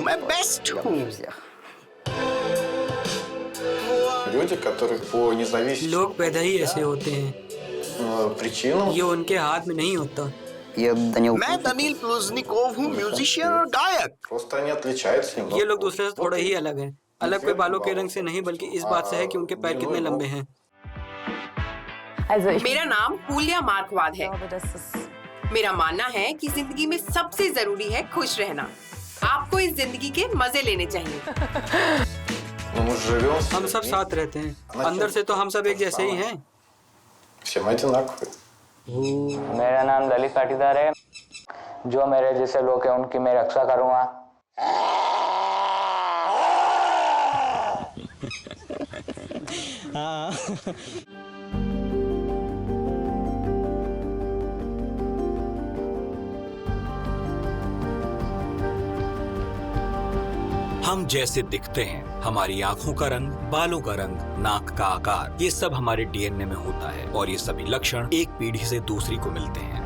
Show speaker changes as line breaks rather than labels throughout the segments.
मैं बेस्ट हूँ।
लोग पैदा ही ऐसे होते हैं, ये उनके हाथ में नहीं होता।
मैं दनील प्लुजनिकोव हूँ, म्यूजिशियन और गायक।
ये लोग दूसरे से थोड़ा ही अलग हैं। अलग कोई बालों के रंग से नहीं, बल्कि इस बात से है कि उनके पैर कितने लंबे हैं।
मेरा नाम हुलिया मार्कवाद है। मेरा मानना है कि जिंदगी में सबसे जरूरी है खुश रहना। आपको इस जिंदगी के मजे लेने चाहिए।
हम सब साथ रहते हैं, अंदर से तो हम सब एक जैसे ही हैं।
मेरा नाम ललित पाटीदार है। जो मेरे जैसे लोग हैं उनकी मैं रक्षा करूंगा।
हम जैसे दिखते हैं, हमारी आंखों का रंग, बालों का रंग, नाक का आकार, ये सब हमारे डीएनए में होता है और ये सभी लक्षण एक पीढ़ी से दूसरी को मिलते हैं।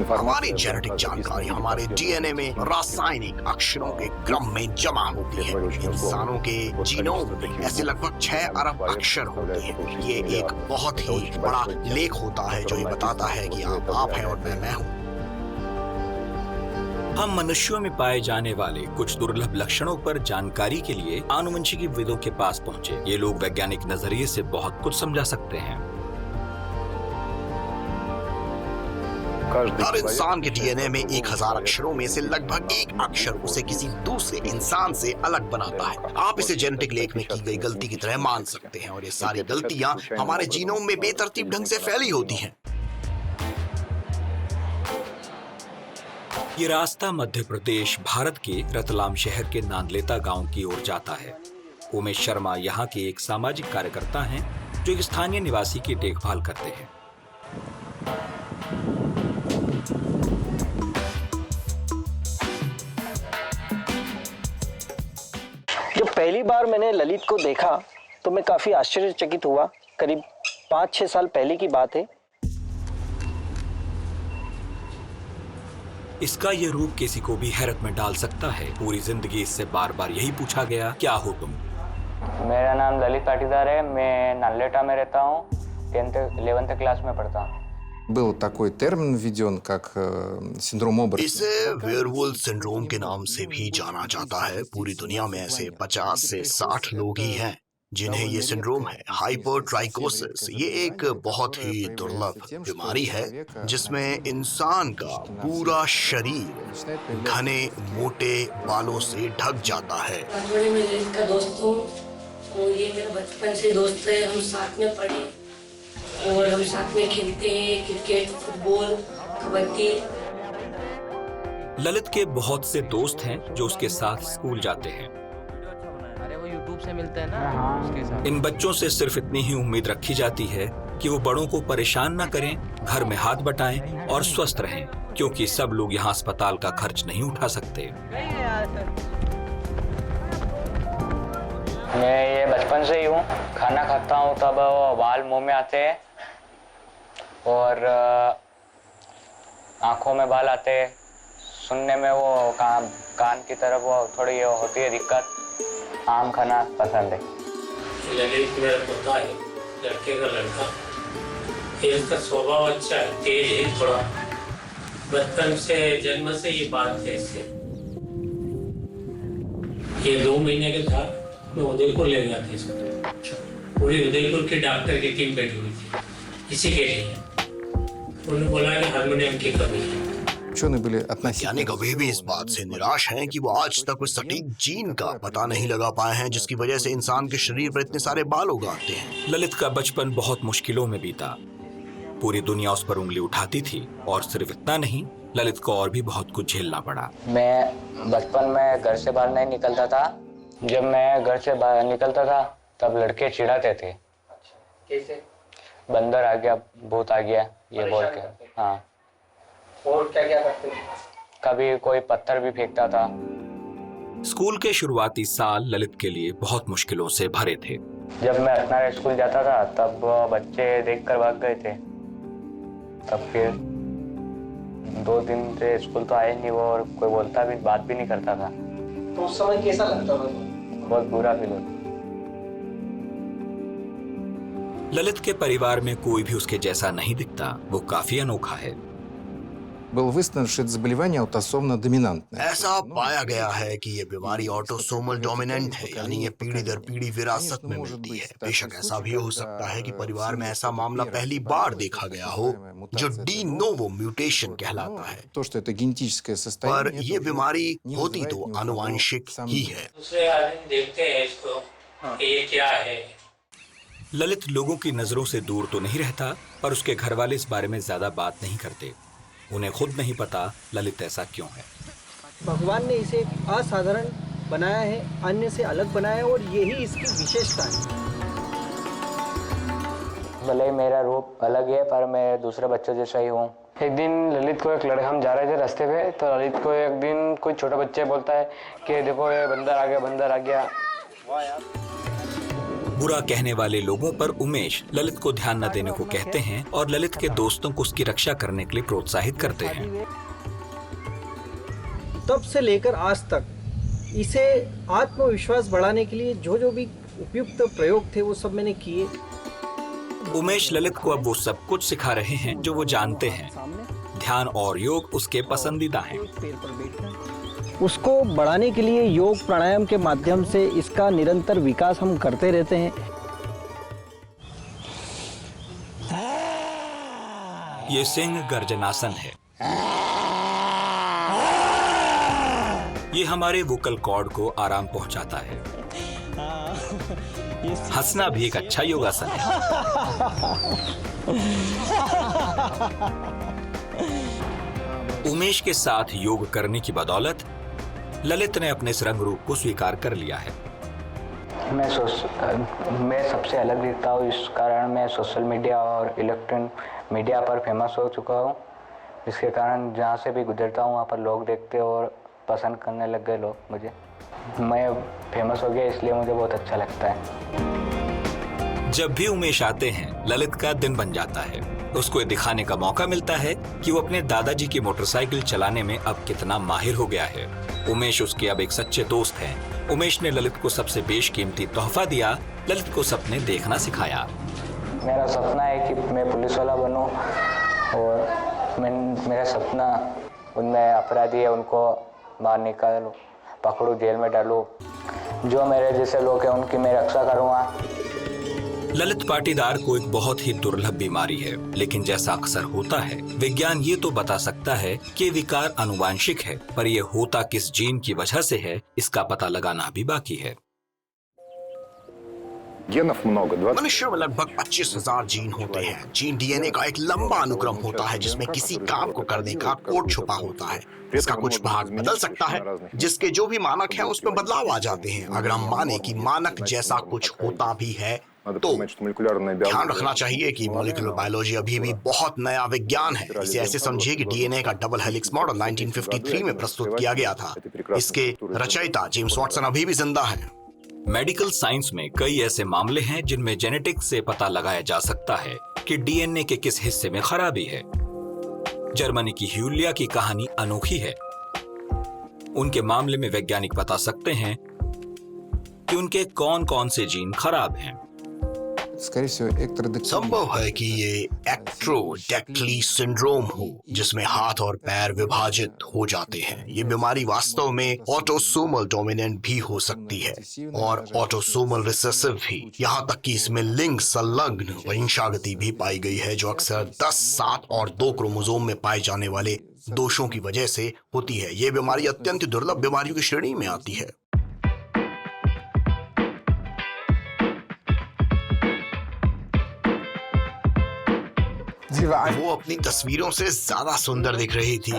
हमारी जेनेटिक जानकारी हमारे डीएनए में रासायनिक अक्षरों के क्रम में जमा होती है। इंसानों के जीनोम में ऐसे लगभग 6 अरब अक्षर होते हैं। ये एक बहुत ही बड़ा लेख होता है जो ये बताता है कि आप हैं और मैं हूँ।
हम मनुष्यों में पाए जाने वाले कुछ दुर्लभ लक्षणों पर जानकारी के लिए आनुवंशिकी विदों के पास पहुंचे। ये लोग वैज्ञानिक नजरिए से बहुत कुछ समझा सकते हैं।
हर इंसान के डीएनए में 1000 अक्षरों में से लगभग एक अक्षर उसे किसी दूसरे इंसान से अलग बनाता है। आप इसे जेनेटिक लेख में की गई गलती की तरह मान सकते हैं और ये सारी गलतियां हमारे जीनोम में बेतरतीब ढंग से फैली होती हैं।
ये रास्ता मध्य प्रदेश भारत के रतलाम शहर के नांदलेता गांव की ओर जाता है। उमेश शर्मा यहाँ के एक सामाजिक कार्यकर्ता हैं जो एक स्थानीय निवासी की देखभाल करते हैं।
जब पहली बार मैंने ललित को देखा तो मैं काफी आश्चर्यचकित हुआ। करीब 5-6 साल पहले की बात है।
इसका ये रूप किसी को भी हैरत में डाल सकता है। पूरी जिंदगी इससे बार बार यही पूछा गया, क्या हो तुम?
मेरा नाम ललित पाटीदार है। मैं नांदलेटा में रहता हूँ। 11th क्लास में पढ़ता हूँ।
Был такой термин введен, как синдром оборотня.
इसे वेयरवुल्फ सिंड्रोम के नाम से भी जाना जाता है। पूरी दुनिया में ऐसे 50 से 60 लोग ही हैं जिन्हें ये सिंड्रोम है। हाइपरट्राइकोसिस ये एक बहुत ही दुर्लभ बीमारी है जिसमें इंसान का पूरा शरीर घने मोटे बालों से ढक जाता है।
मैं इसका दोस्त हूँ और ये मेरा बचपन से दोस्त है। हम साथ में पढ़े और हम साथ में खेलते हैं क्रिकेट, फुटबॉल, कबड्डी।
ललित के बहुत से दोस्त हैं जो उसके साथ स्कूल जाते हैं।
अरे वो YouTube से मिलते हैं ना, उसके साथ।
इन बच्चों से सिर्फ इतनी ही उम्मीद रखी जाती है कि वो बड़ों को परेशान न करें, घर में हाथ बटाएं और स्वस्थ रहें, क्योंकि सब लोग यहाँ अस्पताल का खर्च नहीं उठा सकते।
मैं ये बचपन से ही हूँ। खाना खाता हूँ तब बाल मुंह में आते हैं और आंखों में बाल आते हैं। सुनने में वो कान की तरफ वो थोड़ी होती है दिक्कत। आम खाना पसंद है।
ललित मेरा पोता है, लड़के का लड़का। इसका स्वभाव अच्छा है, तेज है थोड़ा। बचपन से जन्म से ये बात है इससे। ये 2 महीने के था, मैं उदयपुर ले गया था इसको। पूरी उदयपुर की डॉक्टर की टीम बैठी हुई थी इसी के लिए। उन्होंने बोला कि हार्मोनियम की कमी है।
वैज्ञानिक अभी भी इस बात से निराश हैं कि वो आज तक उस सटीक जीन का पता नहीं लगा पाए हैं जिसकी वजह से इंसान के शरीर पर इतने सारे बाल उग आते हैं।
ललित का बचपन बहुत मुश्किलों में बीता। पूरी दुनिया उस पर उंगली उठाती थी और सिर्फ इतना नहीं, ललित को और भी बहुत कुछ झेलना पड़ा।
मैं बचपन में घर से बाहर नहीं निकलता था। जब मैं घर से बाहर निकलता था तब लड़के चिढ़ाते थे।
कैसे?
बंदर आ गया, भूत आ गया, ये बोल के। हाँ।
और क्या क्या करते थे?
कभी कोई पत्थर भी फेंकता था।
स्कूल के शुरुआती साल ललित के लिए बहुत मुश्किलों से भरे थे।
जब मैं अपना स्कूल जाता था तब बच्चे देखकर भाग गए थे। तब फिर 2 दिन से स्कूल तो आए नहीं वो, और कोई बोलता भी, बात भी नहीं करता था।
तो उस समय कैसा लगता था?
बहुत बुरा फील होता।
ललित के परिवार में कोई भी उसके जैसा नहीं दिखता। वो काफी अनोखा है।
Было выяснено, что это заболевание аутосомно-доминантное.
ऐसा पाया गया है कि ये बीमारी ऑटोसोमल डोमिनेंट है, यानी ये पीढ़ी दर पीढ़ी विरासत में मिलती है। बेशक ऐसा भी हो सकता है कि परिवार में ऐसा मामला पहली बार देखा गया हो, जो डी नोवो म्यूटेशन कहलाता है।
То, что это генетическое состояние,
पर ये बीमारी होती तो आनुवांशिक ही है।
दूसरे आदमी देखते हैं इसको कि ये क्या है।
ललित लोगों की नजरों से दूर तो नहीं रहता, पर उसके घर वाले इस बारे में ज्यादा बात नहीं करते। उन्हें खुद नहीं पता ललित ऐसा क्यों है।
भगवान ने इसे एक असाधारण बनाया है, अन्य से अलग बनाया है, और यही इसकी विशेषता है।
भले ही मेरा रूप अलग है, पर मैं दूसरे बच्चों जैसा ही हूँ। एक दिन ललित को एक लड़का, हम जा रहे थे रास्ते पे, तो ललित को एक दिन कोई छोटा बच्चा बोलता है कि देखो ये बंदर आ गया, बंदर आ गया। वाह यार।
बुरा कहने वाले लोगों पर उमेश ललित को ध्यान न देने को कहते हैं और ललित के दोस्तों को उसकी रक्षा करने के लिए प्रोत्साहित करते हैं।
तब से लेकर आज तक इसे आत्मविश्वास बढ़ाने के लिए जो भी उपयुक्त प्रयोग थे वो सब मैंने किए।
उमेश ललित को अब वो सब कुछ सिखा रहे हैं जो वो जानते हैं। ध्यान और योग उसके पसंदीदा हैं।
उसको बढ़ाने के लिए योग प्राणायाम के माध्यम से इसका निरंतर विकास हम करते रहते हैं।
ये सिंह गर्जनासन है। ये हमारे वोकल कॉर्ड को आराम पहुंचाता है। हंसना भी एक अच्छा योगासन है। उमेश के साथ योग करने की बदौलत ललित ने अपने इस रंग रूप को स्वीकार कर लिया है।
मैं सबसे अलग दिखता हूँ, इस कारण मैं सोशल मीडिया और इलेक्ट्रॉनिक मीडिया पर फेमस हो चुका हूँ। इसके कारण जहाँ से भी गुजरता हूँ वहाँ पर लोग देखते और पसंद करने लग गए लोग मुझे। मैं फेमस हो गया, इसलिए मुझे बहुत अच्छा लगता है।
जब भी उमेश आते हैं ललित का दिन बन जाता है। उसको ये दिखाने का मौका मिलता है कि वो अपने दादाजी की मोटरसाइकिल चलाने में अब कितना माहिर हो गया है। उमेश उसके अब एक सच्चे दोस्त हैं। उमेश ने ललित को सबसे बेशकीमती तोहफा दिया, ललित को सपने देखना सिखाया।
मेरा सपना है कि मैं पुलिस वाला बनूं और मेरा सपना उनमें अपराधी है उनको बाहर निकालूं, पकड़ूं, जेल में डालूं। जो मेरे जैसे लोग हैं उनकी मैं रक्षा करूँगा।
ललित पाटीदार को एक बहुत ही दुर्लभ बीमारी है, लेकिन जैसा अक्सर होता है विज्ञान ये तो बता सकता है कि विकार आनुवांशिक है, पर यह होता किस जीन की वजह से है इसका पता लगाना भी बाकी है।
मनुष्य में लगभग 25,000 जीन होते हैं। जीन डीएनए का एक लंबा अनुक्रम होता है जिसमें किसी काम को करने का कोड छुपा होता है। इसका कुछ भाग बदल सकता है, जिसके जो भी मानक हैं उसमें बदलाव आ जाते हैं। अगर हम माने कि मानक जैसा कुछ होता भी है तो ध्यान रखना चाहिए कि मॉलिक्यूलर बायोलॉजी अभी भी बहुत नया विज्ञान है। इसे ऐसे समझिए कि डीएनए का डबल हेलिक्स मॉडल 1953 में प्रस्तुत किया गया था। इसके रचयिता जेम्स वाटसन अभी भी जिंदा हैं।
मेडिकल साइंस में कई ऐसे मामले हैं जिनमें जेनेटिक्स से पता लगाया जा सकता है कि डीएनए के किस हिस्से में खराबी है। जर्मनी की ह्यूलिया की कहानी अनोखी है। उनके मामले में वैज्ञानिक बता सकते हैं कि उनके कौन कौन से जीन खराब हैं।
संभव है कि ये एक्ट्रोडैक्टिली सिंड्रोम हो, जिसमें हाथ और पैर विभाजित हो जाते हैं। ये बीमारी वास्तव में ऑटोसोमल डोमिनेंट भी हो सकती है और ऑटोसोमल रिसेसिव भी। यहाँ तक कि इसमें लिंग संलग्न वंशागति भी पाई गई है, जो अक्सर 10, 7 और 2 क्रोमोसोम में पाए जाने वाले दोषों की वजह से होती है। ये बीमारी अत्यंत दुर्लभ बीमारियों की श्रेणी में आती है। वो अपनी तस्वीरों से ज्यादा सुंदर दिख रही थी।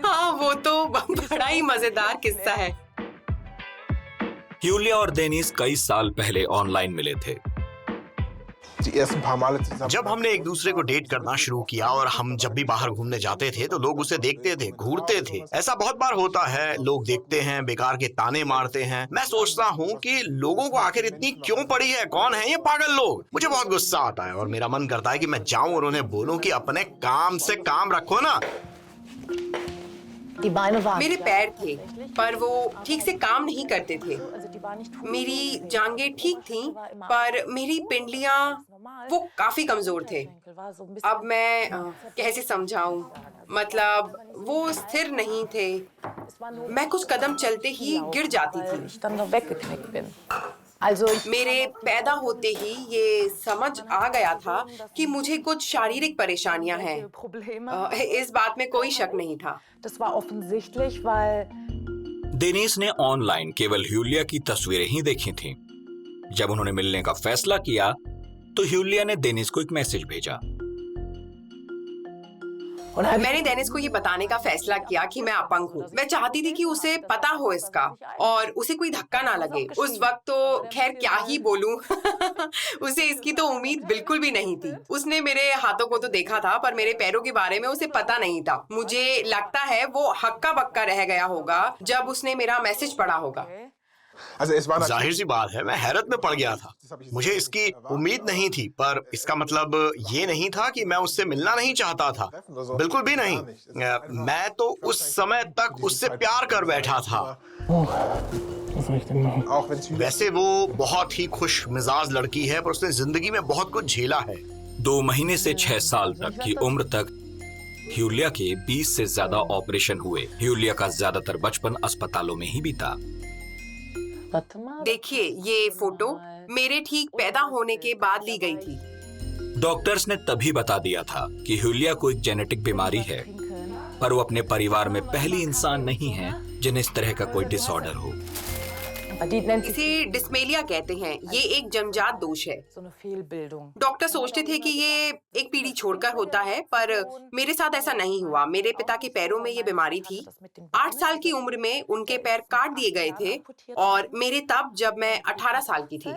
हाँ, वो तो बड़ा ही मजेदार किस्सा है।
ह्यूलिया और डेनिस कई साल पहले ऑनलाइन मिले थे।
जब हमने एक दूसरे को डेट करना शुरू किया और हम जब भी बाहर घूमने जाते थे तो लोग उसे देखते थे, घूरते थे। ऐसा बहुत बार होता है, लोग देखते हैं, बेकार के ताने मारते हैं। मैं सोचता हूँ कि लोगों को आखिर इतनी क्यों पड़ी है, कौन है ये पागल लोग। मुझे बहुत गुस्सा आता है और मेरा मन करता है कि मैं जाऊं और उन्हें बोलूं कि अपने काम से काम रखो ना।
मेरे पैर थे, पर वो ठीक से काम नहीं करते थे। मेरी जांघें ठीक थीं, पर मेरी पिंडलियां वो काफी कमजोर थे। अब मैं कैसे समझाऊं? मतलब वो स्थिर नहीं थे। मैं कुछ कदम चलते ही गिर जाती थी। मेरे पैदा होते ही ये समझ आ गया था कि मुझे कुछ शारीरिक परेशानियां हैं। इस बात में कोई शक नहीं था।
डेनिस ने ऑनलाइन केवल ह्यूलिया की तस्वीरें ही देखी थीं। जब उन्होंने मिलने का फैसला किया तो ह्यूलिया ने डेनिस को एक मैसेज भेजा।
मैंने डेनिस को ये बताने का फैसला किया कि मैं अपंग हूँ। मैं चाहती थी कि उसे पता हो इसका और उसे कोई धक्का ना लगे। उस वक्त तो खैर क्या ही बोलूं उसे इसकी तो उम्मीद बिल्कुल भी नहीं थी। उसने मेरे हाथों को तो देखा था, पर मेरे पैरों के बारे में उसे पता नहीं था। मुझे लगता है वो हक्का बक्का रह गया होगा जब उसने मेरा मैसेज पढ़ा होगा।
जाहिर सी बात है, मैं हैरत में पड़ गया था। मुझे इसकी उम्मीद नहीं थी, पर इसका मतलब ये नहीं था कि मैं उससे मिलना नहीं चाहता था। बिल्कुल भी नहीं। मैं तो उस समय तक उससे प्यार कर बैठा था। वैसे वो बहुत ही खुश मिजाज लड़की है, पर उसने जिंदगी में बहुत कुछ झेला है।
2 महीने से 6 साल तक की उम्र तक ह्यूलिया के 20 से ज्यादा ऑपरेशन हुए। ह्यूलिया का ज्यादातर बचपन अस्पतालों में ही बीता।
देखिए, ये फोटो मेरे ठीक पैदा होने के बाद ली गई थी।
डॉक्टर्स ने तभी बता दिया था कि ह्यूलिया को एक जेनेटिक बीमारी है, पर वो अपने परिवार में पहली इंसान नहीं है जिन्हें इस तरह का कोई डिसऑर्डर हो।
इसे डिस्मेलिया कहते हैं। ये एक जन्मजात दोष है। डॉक्टर सोचते थे कि ये एक पीढ़ी छोड़कर होता है, पर मेरे साथ ऐसा नहीं हुआ। मेरे पिता के पैरों में ये बीमारी थी। 8 साल की उम्र में उनके पैर काट दिए गए थे और मेरे तब जब मैं 18 साल की थी।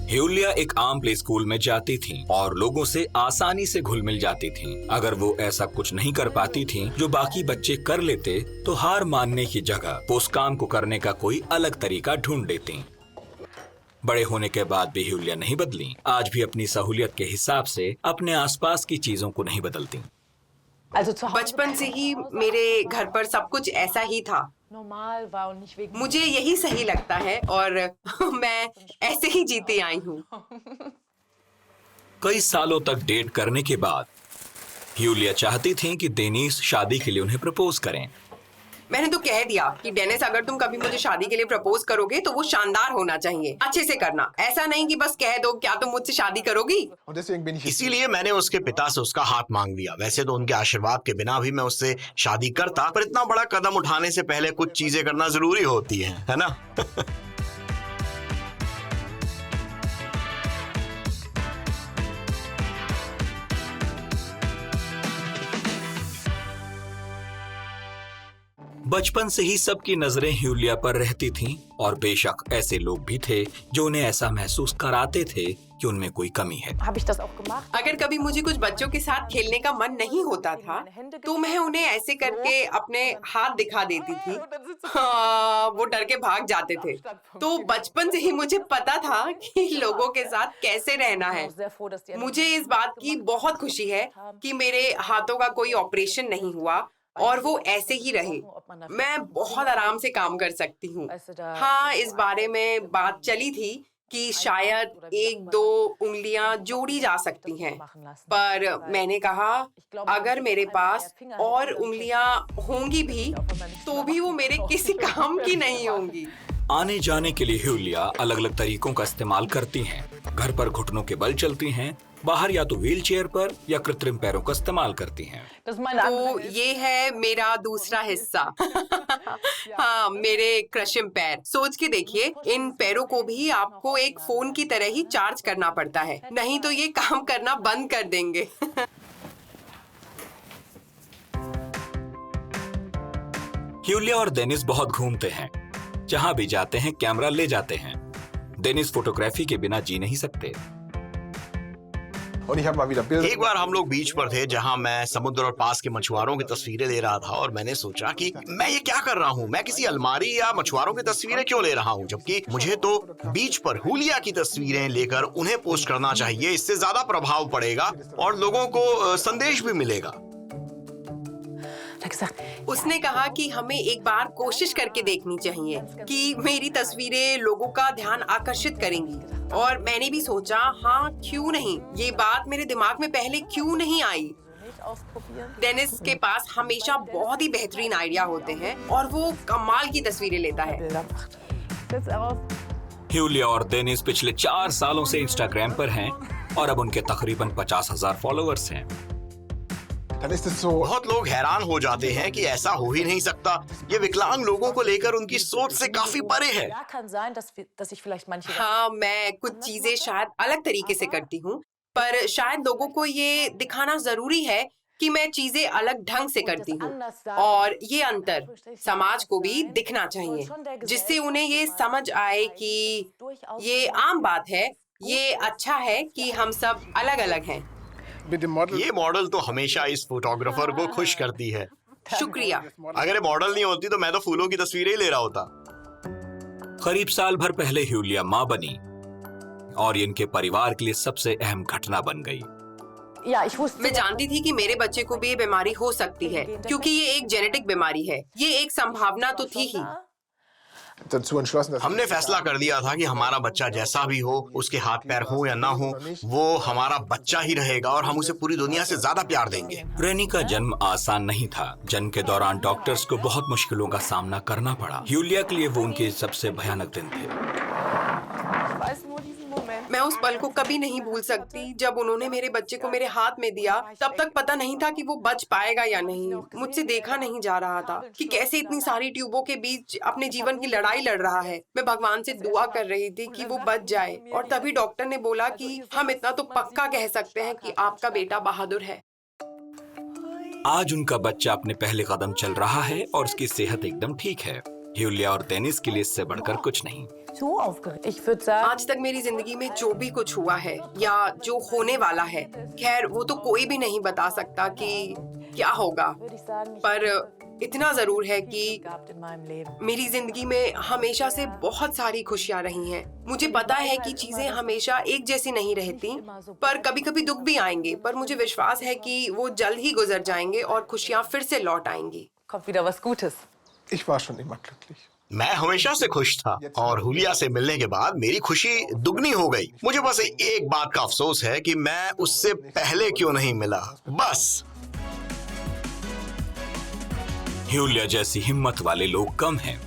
ह्यूलिया एक आम प्ले स्कूल में जाती थी और लोगों से आसानी से घुल मिल जाती थी। अगर वो ऐसा कुछ नहीं कर पाती थी जो बाकी बच्चे कर लेते, तो हार मानने की जगह वो उस काम को करने का कोई अलग तरीका ढूंढ लेती। बड़े होने के बाद भी ह्यूलिया नहीं बदली। आज भी अपनी सहूलियत के हिसाब से अपने आसपास की चीजों को नहीं बदलती।
बचपन से ही मेरे घर पर सब कुछ ऐसा ही था। मुझे यही सही लगता है और मैं ऐसे ही जीती आई हूँ।
कई सालों तक डेट करने के बाद ह्यूलिया चाहती थी कि डेनिस शादी के लिए उन्हें प्रपोज करें।
मैंने तो कह दिया कि डेनिस, अगर तुम कभी मुझे शादी के लिए प्रपोज करोगे तो वो शानदार होना चाहिए, अच्छे से करना। ऐसा नहीं कि बस कह दो क्या तुम मुझसे शादी करोगी।
इसीलिए मैंने उसके पिता से उसका हाथ मांग लिया। वैसे तो उनके आशीर्वाद के बिना भी मैं उससे शादी करता, पर इतना बड़ा कदम उठाने से पहले कुछ चीजें करना जरूरी होती है ना?
बचपन से ही सबकी नजरें ह्यूलिया पर रहती थीं और बेशक ऐसे लोग भी थे जो उन्हें ऐसा महसूस कराते थे कि उनमें कोई कमी है।
अगर कभी मुझे कुछ बच्चों के साथ खेलने का मन नहीं होता था तो मैं उन्हें ऐसे करके अपने हाथ दिखा देती थी। हाँ, वो डर के भाग जाते थे। तो बचपन से ही मुझे पता था कि लोगों के साथ कैसे रहना है। मुझे इस बात की बहुत खुशी है कि मेरे हाथों का कोई ऑपरेशन नहीं हुआ और वो ऐसे ही रहे। मैं बहुत आराम से काम कर सकती हूँ। हाँ, इस बारे में बात चली थी कि शायद 1-2 उंगलियां जोड़ी जा सकती हैं, पर मैंने कहा अगर मेरे पास और उंगलियां होंगी भी तो भी वो मेरे किसी काम की नहीं होंगी।
आने जाने के लिए ह्यूलिया अलग अलग तरीकों का इस्तेमाल करती हैं। घर पर घुटनों के बल चलती हैं, बाहर या तो व्हील चेयर पर या कृत्रिम पैरों का इस्तेमाल करती हैं।
तो ये है मेरा दूसरा हिस्सा। हाँ, मेरे कृत्रिम पैर। सोच के देखिए, इन पैरों को भी आपको एक फोन की तरह ही चार्ज करना पड़ता है, नहीं तो ये काम करना बंद कर देंगे।
ह्यूलिया और डेनिस बहुत घूमते हैं। जहां भी जाते हैं कैमरा ले जाते हैं। डेनिस फोटोग्राफी के बिना जी नहीं सकते।
एक बार हम लोग बीच पर थे जहां मैं समुद्र और पास के मछुआरों की तस्वीरें ले रहा था और मैंने सोचा कि मैं ये क्या कर रहा हूं, मैं किसी अलमारी या मछुआरों की तस्वीरें क्यों ले रहा हूं, जबकि मुझे तो बीच पर ह्यूलिया की तस्वीरें लेकर उन्हें पोस्ट करना चाहिए। इससे ज्यादा प्रभाव पड़ेगा और लोगों को संदेश भी मिलेगा।
उसने कहा कि हमें एक बार कोशिश करके देखनी चाहिए कि मेरी तस्वीरें लोगों का ध्यान आकर्षित करेंगी। और मैंने भी सोचा, हाँ क्यों नहीं, ये बात मेरे दिमाग में पहले क्यों नहीं आई। डेनिस के पास हमेशा बहुत ही बेहतरीन आइडिया होते हैं और वो कमाल की तस्वीरें लेता है।
ह्यूलिया और डेनिस पिछले 4 सालों से इंस्टाग्राम पर हैं और अब उनके तकरीबन 50,000 फॉलोअर्स हैं।
बहुत लोग हैरान हो जाते हैं कि ऐसा हो ही नहीं सकता। ये विकलांग लोगों को लेकर उनकी सोच से काफी परे है।
हाँ, मैं कुछ चीजें शायद अलग तरीके से करती हूँ, पर शायद लोगों को ये दिखाना जरूरी है कि मैं चीजें अलग ढंग से करती हूँ। और ये अंतर समाज को भी दिखना चाहिए, जिससे उन्हें ये समझ आए कि ये आम बात है, ये अच्छा है कि हम सब अलग अलग हैं।
ये मॉडल तो हमेशा इस फोटोग्राफर को खुश करती है।
शुक्रिया।
अगर ये मॉडल नहीं होती तो मैं तो फूलों की तस्वीरें ही ले रहा होता।
करीब साल भर पहले ह्यूलिया मां बनी और ये इनके परिवार के लिए सबसे अहम घटना बन गई।
मैं जानती थी कि मेरे बच्चे को भी ये बीमारी हो सकती है, क्योंकि ये एक जेनेटिक बीमारी है। ये एक संभावना तो थी ही।
हमने फैसला कर दिया था कि हमारा बच्चा जैसा भी हो, उसके हाथ पैर हो या ना हो, वो हमारा बच्चा ही रहेगा और हम उसे पूरी दुनिया से ज्यादा प्यार देंगे।
रेनी का जन्म आसान नहीं था। जन्म के दौरान डॉक्टर्स को बहुत मुश्किलों का सामना करना पड़ा। ह्यूलिया के लिए वो उनके सबसे भयानक दिन थे।
मैं उस पल को कभी नहीं भूल सकती जब उन्होंने मेरे बच्चे को मेरे हाथ में दिया। तब तक पता नहीं था कि वो बच पाएगा या नहीं। मुझसे देखा नहीं जा रहा था कि कैसे इतनी सारी ट्यूबों के बीच अपने जीवन की लड़ाई लड़ रहा है। मैं भगवान से दुआ कर रही थी कि वो बच जाए, और तभी डॉक्टर ने बोला कि हम इतना तो पक्का कह सकते हैं कि आपका बेटा बहादुर है।
आज उनका बच्चा अपने पहले कदम चल रहा है और उसकी सेहत एकदम ठीक है। ह्यूलिया और डेनिस के लिए इससे बढ़कर कुछ नहीं।
आज तक मेरी जिंदगी में जो भी कुछ हुआ है या जो होने वाला है, खैर वो तो कोई भी नहीं बता सकता कि क्या होगा, पर इतना जरूर है कि मेरी जिंदगी में हमेशा से बहुत सारी खुशियां रही हैं। मुझे पता है कि चीजें हमेशा एक जैसी नहीं रहती, पर कभी कभी दुख भी आएंगे, पर मुझे विश्वास है कि वो जल्द ही गुजर जाएंगे और खुशियां फिर से लौट आएंगी।
मैं हमेशा से खुश था और हुलिया से मिलने के बाद मेरी खुशी दुगनी हो गई। मुझे बस एक बात का अफसोस है कि मैं उससे पहले क्यों नहीं मिला, बस।
ह्यूलिया जैसी हिम्मत वाले लोग कम हैं।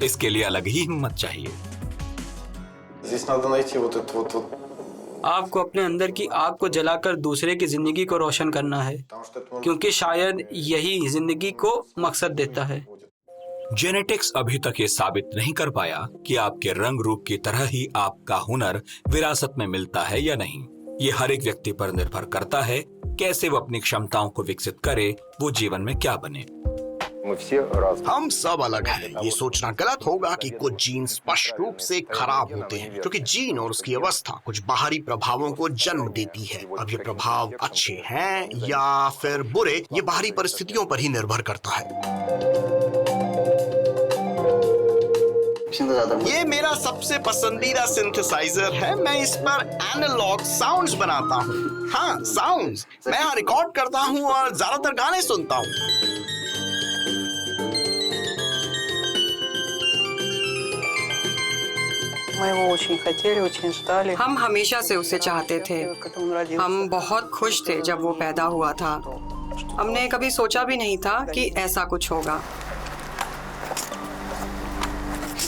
इसके लिए अलग ही हिम्मत चाहिए।
आपको अपने अंदर की आग को जलाकर दूसरे की जिंदगी को रोशन करना है, क्योंकि शायद यही जिंदगी को मकसद देता है।
जेनेटिक्स अभी तक ये साबित नहीं कर पाया कि आपके रंग रूप की तरह ही आपका हुनर विरासत में मिलता है या नहीं। ये हर एक व्यक्ति पर निर्भर करता है कैसे वो अपनी क्षमताओं को विकसित करे, वो जीवन में क्या बने।
हम सब अलग हैं। ये सोचना गलत होगा कि कुछ जीन स्पष्ट रूप से खराब होते हैं, क्योंकि जीन और उसकी अवस्था कुछ बाहरी प्रभावों को जन्म देती है। अब ये प्रभाव अच्छे हैं या फिर बुरे, ये बाहरी परिस्थितियों पर ही निर्भर करता है। ये मेरा सबसे पसंदीदा सिंथेसाइजर है। मैं इस पर एनालॉग साउंड्स बनाता हूँ। हाँ, साउंड्स। मैं यहाँ रिकॉर्ड करता हूँ और ज्यादातर गाने सुनता हूँ।
हम हमेशा से उसे चाहते थे। हम बहुत खुश थे जब वो पैदा हुआ था। हमने कभी सोचा भी नहीं था कि ऐसा कुछ होगा।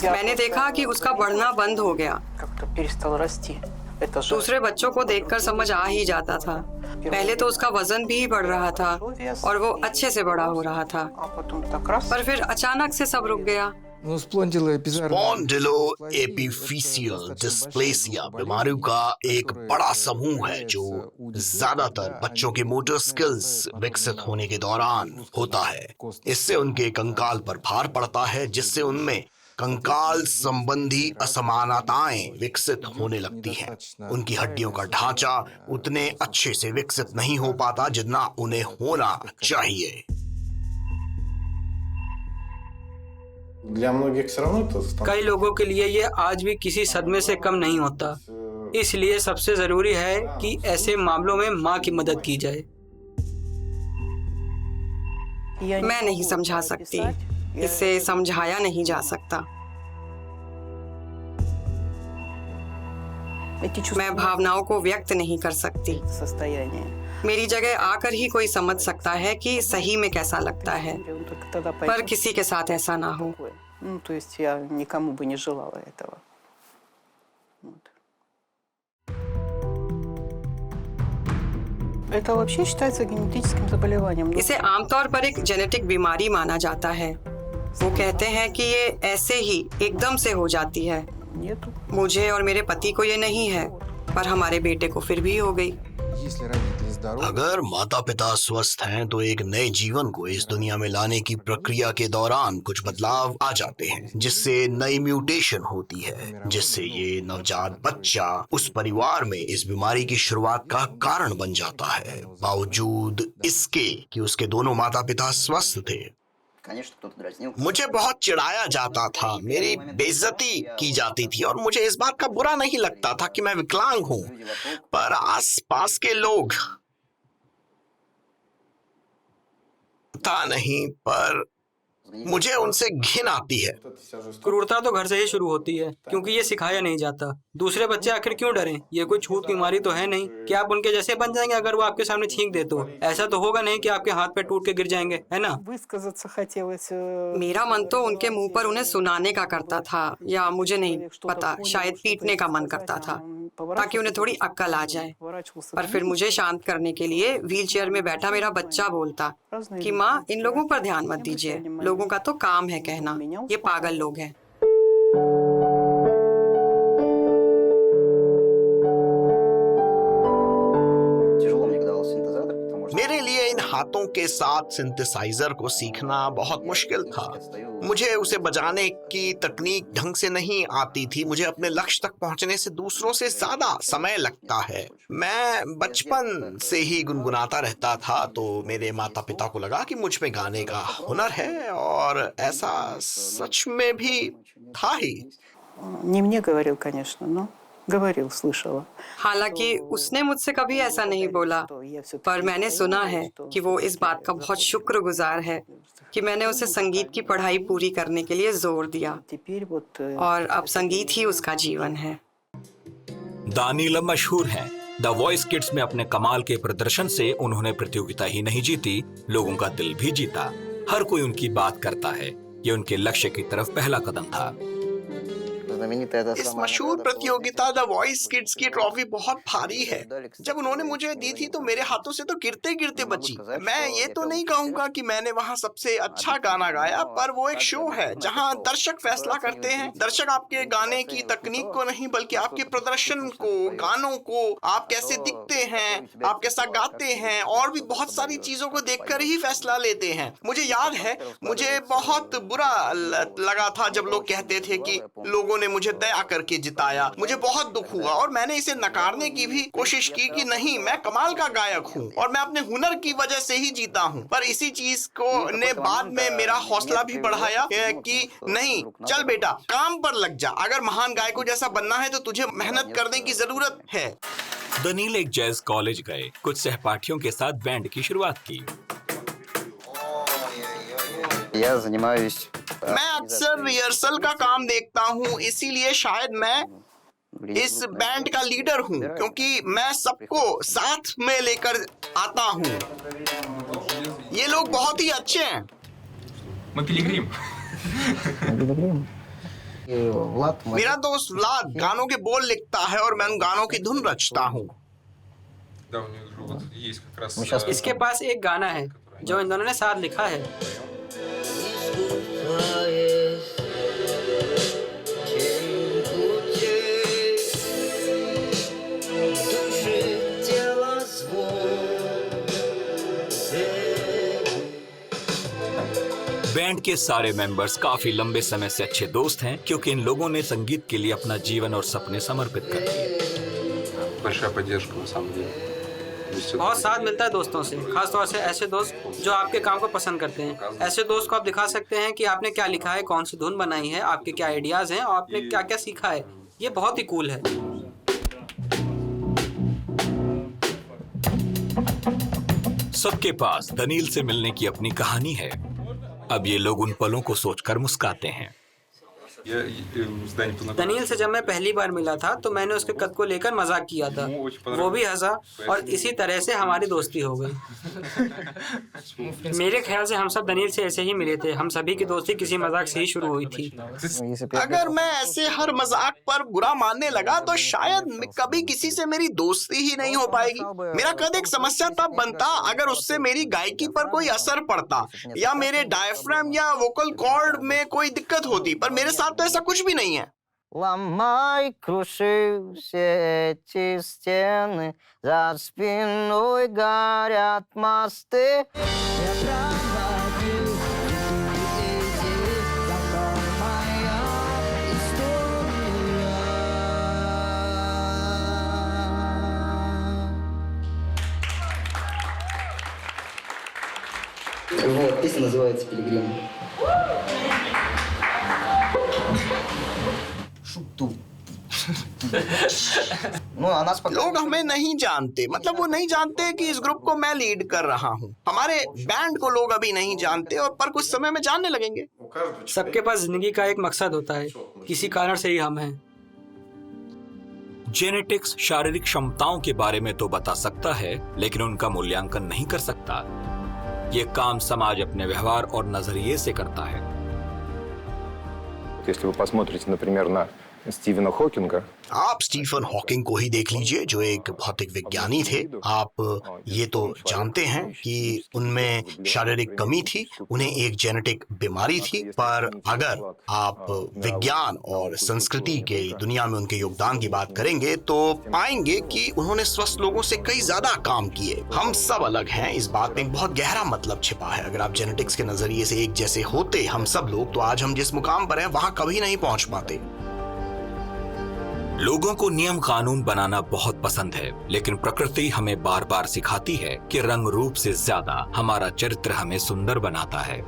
मैंने देखा कि उसका बढ़ना बंद हो गया। दूसरे बच्चों को देखकर समझ आ ही जाता था। पहले तो उसका वजन भी बढ़ रहा था और वो अच्छे से बड़ा हो रहा था, पर फिर अचानक से सब रुक गया।
स्पॉन्डिलोएपिफिशियल डिस्प्लेसिया बीमारियों का एक बड़ा समूह है जो ज्यादातर बच्चों के मोटर स्किल्स विकसित होने के दौरान होता है। इससे उनके कंकाल पर भार पड़ता है, जिससे उनमें कंकाल संबंधी असमानताएं विकसित होने लगती हैं। उनकी हड्डियों का ढांचा उतने अच्छे से विकसित नहीं हो पाता जितना उन्हें होना चाहिए।
कई लोगों के लिए ये आज भी किसी सदमे से कम नहीं होता। इसलिए सबसे जरूरी है कि ऐसे मामलों में माँ की मदद की जाए।
मैं नहीं समझा सकती, इसे समझाया नहीं जा सकता। मैं भावनाओं को व्यक्त नहीं कर सकती। मेरी जगह आकर ही कोई समझ सकता है कि सही में कैसा लगता है, पर किसी के साथ ऐसा ना हो। इसे आमतौर पर एक जेनेटिक बीमारी माना जाता है। वो कहते हैं कि ये ऐसे ही एकदम से हो जाती है। मुझे और मेरे पति को ये नहीं है, पर हमारे बेटे को फिर भी हो गई।
अगर माता पिता स्वस्थ हैं तो एक नए जीवन को इस दुनिया में लाने की प्रक्रिया के दौरान कुछ बदलाव आ जाते हैं, जिससे नई म्यूटेशन होती है, जिससे ये नवजात बच्चा उस परिवार में इस बीमारी की शुरुआत का कारण बन जाता है, बावजूद इसके कि उसके दोनों माता पिता स्वस्थ थे। मुझे बहुत चिढ़ाया जाता था, मेरी बेइज्जती की जाती थी और मुझे इस बात का बुरा नहीं लगता था कि मैं विकलांग हूँ, पर आसपास के लोग पता नहीं, पर मुझे उनसे घिन आती है।
क्रूरता तो घर से ही शुरू होती है, क्योंकि ये सिखाया नहीं जाता। दूसरे बच्चे आखिर क्यों डरें? ये कोई छूत बीमारी तो है नहीं कि आप उनके जैसे बन जाएंगे अगर वो आपके सामने छींक दे तो। ऐसा तो होगा नहीं कि आपके हाथ पे टूट के गिर जाएंगे, है ना?
मेरा मन तो उनके मुंह पर उन्हें सुनाने का करता था, या मुझे नहीं पता, शायद पीटने का मन करता था ताकि उन्हें थोड़ी अक्ल आ जाए। पर फिर मुझे शांत करने के लिए व्हीलचेयर में बैठा मेरा बच्चा बोलता कि माँ, इन लोगों पर ध्यान मत दीजिए, लोगों का तो काम है कहना, ये पागल लोग हैं।
मेरे लिए इन हाथों के साथ सिंथेसाइजर को सीखना बहुत मुश्किल था। मुझे उसे बजाने की तकनीक ढंग से नहीं आती थी। मुझे अपने लक्ष्य तक पहुंचने से दूसरों से ज्यादा समय लगता है। मैं बचपन से ही गुनगुनाता रहता था, तो मेरे माता पिता को लगा कि मुझ में गाने का हुनर है, और ऐसा सच में भी था ही।
हालांकि उसने मुझसे कभी ऐसा नहीं बोला, पर मैंने सुना है कि वो इस बात का बहुत शुक्रगुजार है कि मैंने उसे संगीत की पढ़ाई पूरी करने के लिए जोर दिया, और अब संगीत ही उसका जीवन है।
दानिला मशहूर हैं। द वॉइस किड्स में अपने कमाल के प्रदर्शन से उन्होंने प्रतियोगिता ही नहीं जीती, लोगों का दिल भी जीता। हर कोई उनकी बात करता है। ये उनके लक्ष्य की तरफ पहला कदम था।
इस मशहूर प्रतियोगिता द वॉइस किड्स की ट्रॉफी बहुत भारी है। जब उन्होंने मुझे दी थी तो मेरे हाथों से तो गिरते गिरते बची। मैं ये तो नहीं कहूँगा कि मैंने वहाँ सबसे अच्छा गाना गाया, पर वो एक शो है जहाँ दर्शक फैसला करते हैं। दर्शक आपके गाने की तकनीक को नहीं, बल्कि आपके प्रदर्शन को, गानों को, आप कैसे दिखते हैं, आप कैसा गाते हैं, और भी बहुत सारी चीजों को देखकर ही फैसला लेते हैं। मुझे याद है, मुझे बहुत बुरा लगा था जब लोग कहते थे कि लोगों ने मुझे दया करके जिताया। मुझे बहुत दुख हुआ, और मैंने इसे नकारने की भी कोशिश की कि नहीं, मैं कमाल का गायक हूँ और मैं अपने हुनर की वजह से ही जीता हूँ। पर इसी चीज को ने बाद में मेरा हौसला भी बढ़ाया कि नहीं, चल बेटा, काम पर लग जा। अगर महान गायकों जैसा बनना है तो तुझे मेहनत करने की जरूरत है।
दानिल एक जैज कॉलेज गए, कुछ सहपाठियों के साथ बैंड की शुरुआत की।
मैं अक्सर रिहर्सल का काम देखता हूँ, इसीलिए शायद मैं इस बैंड का लीडर हूँ, क्योंकि मैं सबको साथ में लेकर आता हूँ। ये लोग बहुत ही अच्छे हैं। मेरा दोस्त व्लाद गानों के बोल लिखता है और मैं उन गानों की धुन रचता हूँ।
इसके पास एक गाना है जो इन दोनों ने साथ लिखा है।
बैंड के सारे मेंबर्स काफी लंबे समय से अच्छे दोस्त हैं, क्योंकि इन लोगों ने संगीत के लिए अपना जीवन और सपने समर्पित कर दिए।
बहुत साथ मिलता है दोस्तों से, खासतौर से ऐसे दोस्त जो आपके काम को पसंद करते हैं। ऐसे दोस्त को आप दिखा सकते हैं कि आपने क्या लिखा है, कौन सी धुन बनाई है, आपके क्या आइडियाज हैं और आपने क्या क्या सीखा है। ये बहुत ही कूल है।
सबके पास दनील से मिलने की अपनी कहानी है। अब ये लोग उन पलों को सोचकर मुस्कुराते हैं।
दनील से जब मैं पहली बार मिला था तो मैंने उसके कद को लेकर मजाक किया था। वो भी हंसा और इसी तरह से हमारी दोस्ती हो गई। मेरे ख्याल से हम सब दनील से ऐसे ही मिले थे। हम सभी की दोस्ती किसी मजाक से ही शुरू हुई थी।
अगर मैं ऐसे हर मजाक पर बुरा मानने लगा तो शायद कभी किसी से मेरी दोस्ती ही नहीं हो पाएगी। मेरा कद एक समस्या तब बनता अगर उससे मेरी गायकी पर कोई असर पड़ता या मेरे डायफ्राम या वोकल कॉर्ड में कोई दिक्कत होती, पर मेरे साथ तो ऐसा कुछ भी नहीं है।
Ломай, круши все эти стены, за спиной горят мосты. Я проводил эти, зато моя история.
Вот, песня называется «Пилигрим».
लोग हमें नहीं जानते, मतलब वो नहीं जानते कि इस ग्रुप को मैं लीड कर रहा हूँ। हमारे बैंड को लोग अभी नहीं जानते और पर कुछ समय में जानने लगेंगे।
सबके पास जिंदगी का एक मकसद होता है, किसी कारण से ही हम हैं।
जेनेटिक्स शारीरिक क्षमताओं के बारे में तो बता सकता है, लेकिन उनका मूल्यांकन नहीं कर सकता। ये काम समाज अपने व्यवहार और नजरिए से करता है।
Если вы посмотрите, например, на स्टीवना हॉकिंगा,
आप स्टीफन हॉकिंग को ही देख लीजिए, जो एक भौतिक विज्ञानी थे। आप ये तो जानते हैं कि उनमें शारीरिक कमी थी, उन्हें एक जेनेटिक बीमारी थी, पर अगर आप विज्ञान और संस्कृति के दुनिया में उनके योगदान की बात करेंगे तो पाएंगे कि उन्होंने स्वस्थ लोगों से कई ज्यादा काम किए। हम सब अलग हैं, इस बात में एक बहुत गहरा मतलब छिपा है। अगर आप जेनेटिक्स के नजरिए से एक जैसे होते हम सब लोग, तो आज हम जिस मुकाम पर हैं वहां कभी नहीं पहुंच पाते।
लोगों को नियम कानून बनाना बहुत पसंद है, लेकिन प्रकृति हमें बार बार सिखाती है कि रंग रूप से ज्यादा हमारा चरित्र हमें सुंदर बनाता है।